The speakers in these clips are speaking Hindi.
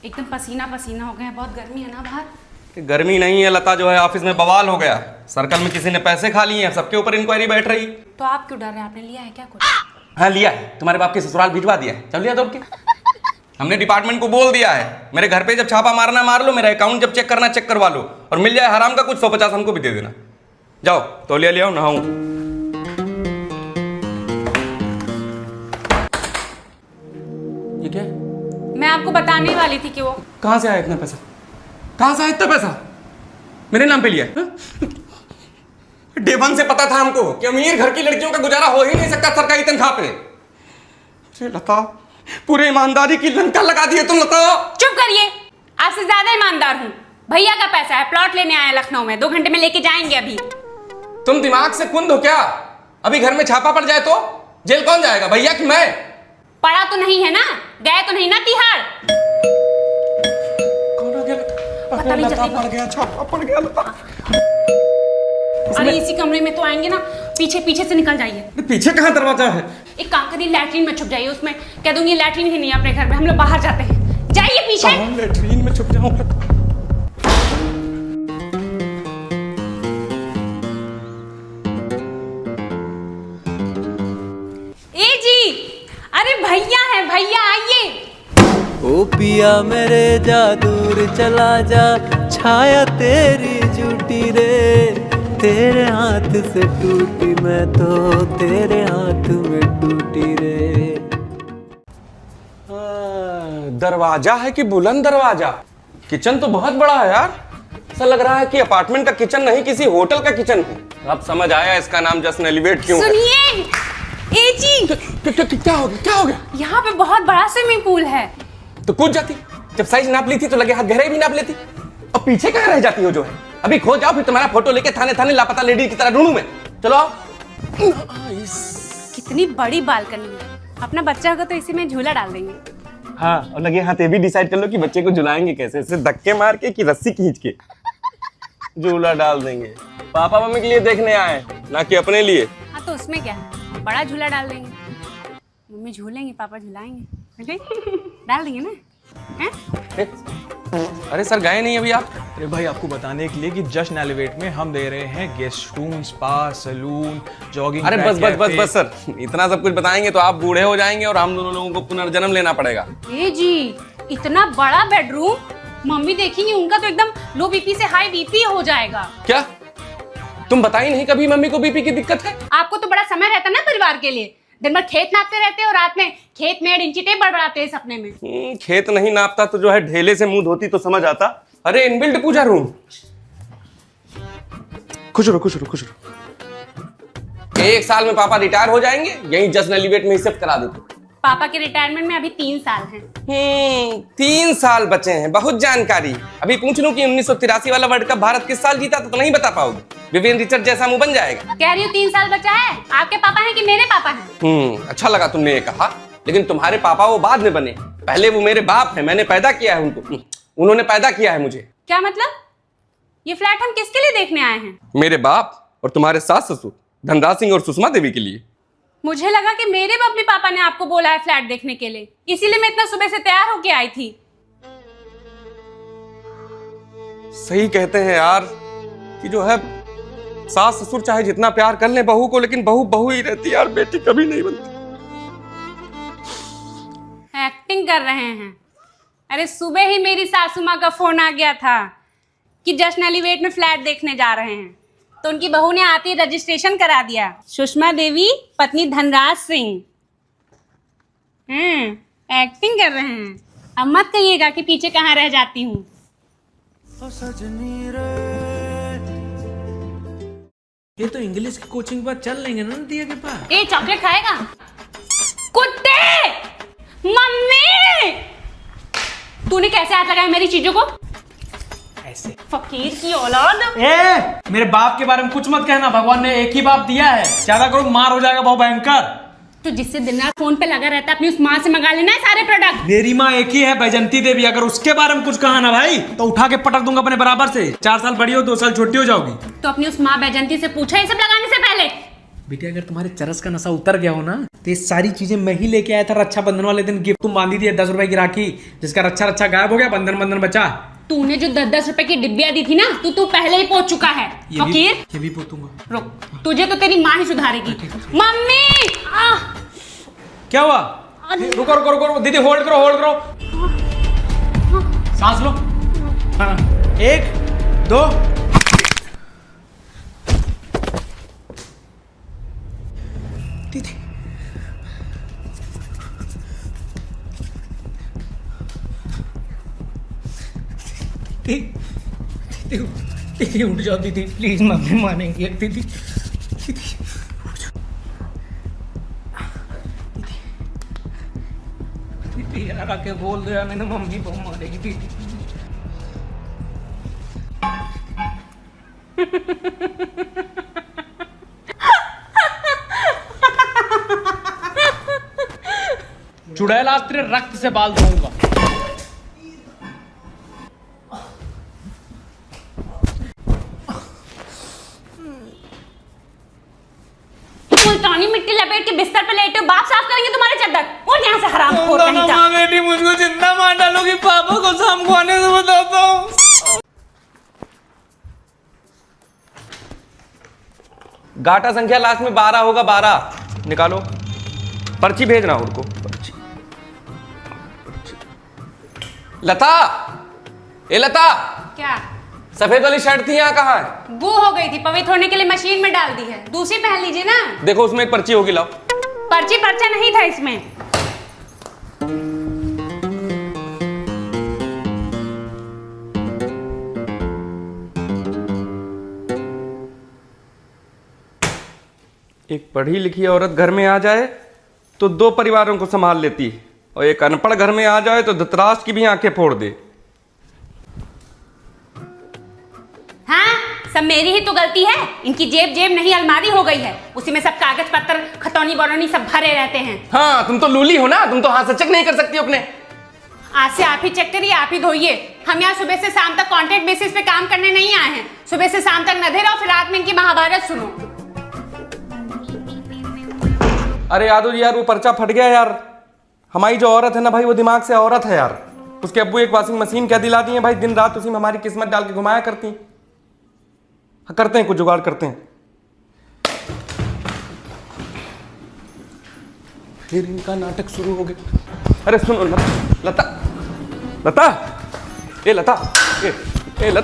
एकदम पसीना पसीना हो गया, बहुत गर्मी है ना बाहर। गर्मी नहीं है लता, जो है ऑफिस में बवाल हो गया। सर्कल में किसी ने पैसे खा लिए हैं, सबके ऊपर इंक्वायरी बैठ रही। तो आप क्यों डर रहे हैं? आपने लिया है क्या कुछ? हाँ लिया है, तुम्हारे बाप के ससुराल भिजवा दिया है। चल लिया दौड़ के। हमने डिपार्टमेंट को बोल दिया है, मेरे घर पे जब छापा मारना मार लो, मेरा अकाउंट जब चेक करना चेक करवा लो, और मिल जाए हराम का कुछ 150 हमको भी दे देना। जाओ तौलिया ले आओ, नहाऊं। ये क्या है? मैं आपको बताने वाली थी कि वो कहां से आया इतना पैसा? कहां से आया इतना पैसा? मेरे नाम पे लिया है? डे वन से पता था हमको कि अमीर घर की लड़कियों का गुजारा हो ही नहीं सकता सरकारी तनख्वाह पे। अरे लता, पूरे ईमानदारी की लंका लगा दी है तुम लता। चुप करिए, आपसे ज्यादा ईमानदार हूँ। भैया का पैसा है, प्लॉट लेने आए लखनऊ में, 2 घंटे में लेके जाएंगे। अभी तुम दिमाग से कुंद हो क्या? अभी घर में छापा पड़ जाए तो जेल कौन जाएगा, भैया कि मैं? पड़ा तो नहीं है ना, गए तो नहीं ना तिहाड़? कौन आ गया लता? पता नहीं लता जल्दी पड़ गया, छापा पड़ गया लता। अरे इसी कमरे में तो आएंगे ना, पीछे पीछे से निकल जाइए। पीछे कहाँ दरवाजा है? एक काम करिए, लैट्रिन में छुप जाइए, उसमें कह दूंगी लैट्रिन ही नहीं है अपने घर में, हम लोग बाहर जाते हैं। जाइए पीछे। लैट्रीन में छुप जाऊं? ए जी, अरे भैया है, भैया आइए। ओ पिया मेरे जा दूर चला जा, छाया तेरी झूठी रे, तेरे हाथ से टूटी मैं तो तेरे हाथ में टूटी रे। दरवाजा है कि बुलंद दरवाजा? किचन तो बहुत बड़ा है यार, ऐसा लग रहा है कि अपार्टमेंट का किचन नहीं किसी होटल का किचन है। अब समझ आया इसका नाम जस्ट एलिवेट क्यों है। सुनिए ए जी, क्या हो गया? क्या हो गया? यहाँ पे बहुत बड़ा स्विमिंग पूल है। तो कूद जाती, जब साइज नाप ली थी तो लगे हाथ गहराई भी नाप लेती। अब पीछे कहाँ रह जाती हो? जो है अभी खो जाओ, फिर तुम्हारा फोटो लेके थाने थाने लापता लेडी की तरह ढूंढूं मैं। चलो आओ। कितनी बड़ी बालकनी है, अपना बच्चा होगा तो इसी में झूला डाल देंगे। हाँ, और लगे हाथ ये भी डिसाइड कर लो कि बच्चे को झुलाएंगे कैसे, सिर्फ धक्के मार के कि रस्सी खींच के झूला डाल देंगे। पापा मम्मी के लिए देखने आए, ना कि अपने लिए। हाँ तो उसमें क्या है, बड़ा झूला डाल देंगे, मम्मी झूलेंगे पापा झुलाएंगे। डाल देंगे ना? हैं? अरे सर गए नहीं अभी आप? अरे भाई आपको बताने के लिए कि जश्न एलिवेट में हम दे रहे हैं guest room, spa, salon, jogging. अरे बस बस बस बस सर, इतना सब कुछ बताएंगे तो आप बूढ़े हो जाएंगे और हम दोनों लोगों को पुनर्जन्म लेना पड़ेगा। ए जी, इतना बड़ा बेडरूम, मम्मी देखेंगी उनका तो एकदम लो बीपी से हाई बीपी हो जाएगा। क्या तुम बताई नहीं कभी मम्मी को बीपी की दिक्कत है? आपको तो बड़ा समय रहता ना परिवार के लिए, दिन भर खेत नापते रहते हो और रात में खेत में इंची टेप बड़बड़ाते हैं सपने में। खेत नहीं नापता तो जो है ढेले से मुंह धोती तो समझ आता। अरे इनबिल्ट पूजा रूम। खुश रहो खुश रहो खुश रहो। 1 साल में पापा रिटायर हो जाएंगे, यहीं जश्न एलिवेट में ही शिफ्ट करा देते। पापा के रिटायरमेंट में अभी 3 साल हैं। 3 साल बचे हैं, बहुत जानकारी। अभी पूछ लूं कि 1983 वाला वर्ल्ड कप भारत किस साल जीता तो नहीं बता पाओगे। विवियन रिचर्ड जैसा मुंह बन जाएगा। कह रही हूँ 3 साल बचा है। आपके पापा हैं कि मेरे पापा हैं? अच्छा लगा तुमने ये कहा, लेकिन तुम्हारे पापा वो बाद में बने, पहले वो मेरे बाप हैं, मैंने पैदा किया है उनको, उन्होंने पैदा किया है मुझे। क्या मतलब? ये फ्लैट हम किसके लिए देखने आए हैं? मेरे बाप और तुम्हारे सास ससुर धनराज सिंह और सुषमा देवी के लिए। मुझे लगा कि मेरे मम्मी पापा ने आपको बोला है फ्लैट देखने के लिए, इसीलिए मैं इतना सुबह से तैयार होके आई थी। सही कहते हैं यार कि जो है सास ससुर चाहे जितना प्यार कर ले बहू को, लेकिन बहू बहू ही रहती है यार, बेटी कभी नहीं बनती। एक्टिंग कर रहे हैं। अरे सुबह ही मेरी सासू माँ का फोन आ गया था कि जश्न एलिवेट में फ्लैट देखने जा रहे हैं, तो उनकी बहू ने आते ही रजिस्ट्रेशन करा दिया। सुषमा देवी पत्नी धनराज सिंह। एक्टिंग कर रहे हैं। अब मत कहिएगा कि पीछे कहाँ रह जाती हूँ। ये तो इंग्लिश की कोचिंग पर चल लेंगे ना दिया के पास। ए चॉकलेट खाएगा? कुत्ते! मम्मी! तूने कैसे हाथ लगाया मेरी चीजों को? ऐसे फकीर की औलाद। मेरे बाप के बारे में कुछ मत कहना, भगवान ने एक ही बाप दिया है, ज्यादा करो मार हो जाएगा बहुत भयंकर। तो जिससे दिन रात फोन पे लगा रहता है, अपनी उस माँ से मंगा लेना है सारे प्रोडक्ट। मेरी माँ एक ही है, बैजंती देवी, अगर उसके बारे में कुछ कहा ना भाई तो उठा के पटक दूंगा अपने बराबर से। 4 साल बड़ी हो 2 साल छोटी हो जाओगी। तो अपनी उस माँ बैजंती से पूछा ये सब लगाने से पहले? बेटी अगर तुम्हारे चरस का नशा उतर गया हो ना तो ये सारी चीजें मैं ही लेके आया था रक्षाबंधन वाले दिन गिफ्ट। तुम बांधी थी 10 रुपए की राखी, जिसका रक्षा रक्षा गायब हो गया, बंधन बंधन बचा। तूने जो 10-10 रुपए की डिब्बियां दी थी ना, तू पहले ही पहुंच चुका है फकीर। ये भी पोतूंगा। रुक, तुझे तो तेरी माँ ही सुधारेगी। मम्मी क्या हुआ? रुको रुको रुको दीदी, होल्ड करो होल्ड करो, सांस लो। हाँ 1 2 दीदी दीदी दीदी उठ जाओ दीदी, प्लीज मम्मी मानेंगी। दीदी दीदी दीदी यार आके बोल दो यार, नहीं तो मम्मी बहुत मारेगी दीदी। चुड़ैल आज तेरे रक्त से बाल धोऊंगा। मुल्तानी मिट्टी लपेट के बिस्तर पे लेटे हो, बाप साफ करेंगे तुम्हारे चद्दर। और यहाँ से हराम खोर कहीं जा। बेटी मुझको जितना मार डालोगी पापा को शाम को आने से बताता हूँ। गाटा संख्या लास्ट में 12 होगा, 12 निकालो। पर्ची भेजना उनको, पर्ची। लता, ए लता, क्या सफेद वाली शर्ट थी यहाँ कहाँ है? गू हो गई थी, पवित्र होने के लिए मशीन में डाल दी है, दूसरी पहन लीजिए ना। देखो उसमें एक पर्ची होगी, लाओ। पर्ची पर्चा नहीं था इसमें। एक पढ़ी लिखी औरत घर में आ जाए तो 2 परिवारों को संभाल लेती है, और एक अनपढ़ घर में आ जाए तो धृतराष्ट्र की भी आंखें फोड़ दे। हाँ, सब मेरी ही तो गलती है। इनकी जेब जेब नहीं अलमारी हो गई है, उसी में सब कागज पत्तर खतौनी बरौनी सब भरे रहते हैं। हाँ तुम तो लूली हो ना, तुम तो हाथ से चेक नहीं कर सकती अपने। आज से आप ही चेक करिए, आप ही धोइए। हम यहाँ सुबह से शाम तक कॉन्ट्रैक्ट बेसिस पे काम करने नहीं आए हैं। सुबह से शाम तक नधे रहो, फिर रात में इनकी महाभारत सुनो। अरे यादव जी यार, वो पर्चा फट गया यार। हमारी जो औरत है ना भाई, वो दिमाग से औरत है यार। उसके अब्बू एक वॉशिंग मशीन क्या दिला दी है भाई, दिन रात उसी में हमारी किस्मत डाल के घुमाया करती। करते हैं कुछ जुगाड़ करते हैं। फिर इनका नाटक शुरू हो गया। अरे सुनो लता, लता, ए लता,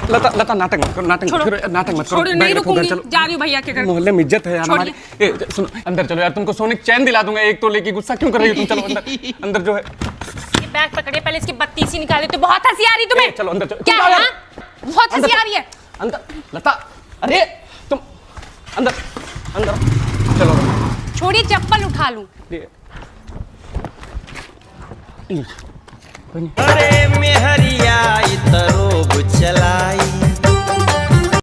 लता लता नाटक मत करो, नाटक मत करो, नाटक मत करो। नहीं रुकूंगी, जा रही हूँ भैया के घर। मोहल्ले में इज्जत है यार हमारी। सुनो अंदर चलो यार, तुमको सोने की चैन दिला दूंगा 1 तोले की। गुस्सा क्यों कर रही हो तुम? चलो अंदर, अंदर जो है ये बैग पकड़े, पहले इसकी बत्तीसी निकाले। तो बहुत हंसी आ रही तुम्हें। चलो अंदर चलो। क्या है? बहुत हंसी आ रही है अंदर। लता अरे तुम अंदर, अंदर चलो। छोड़िए, चप्पल उठा लूं। अरे मेहरिया इतरोब चलाई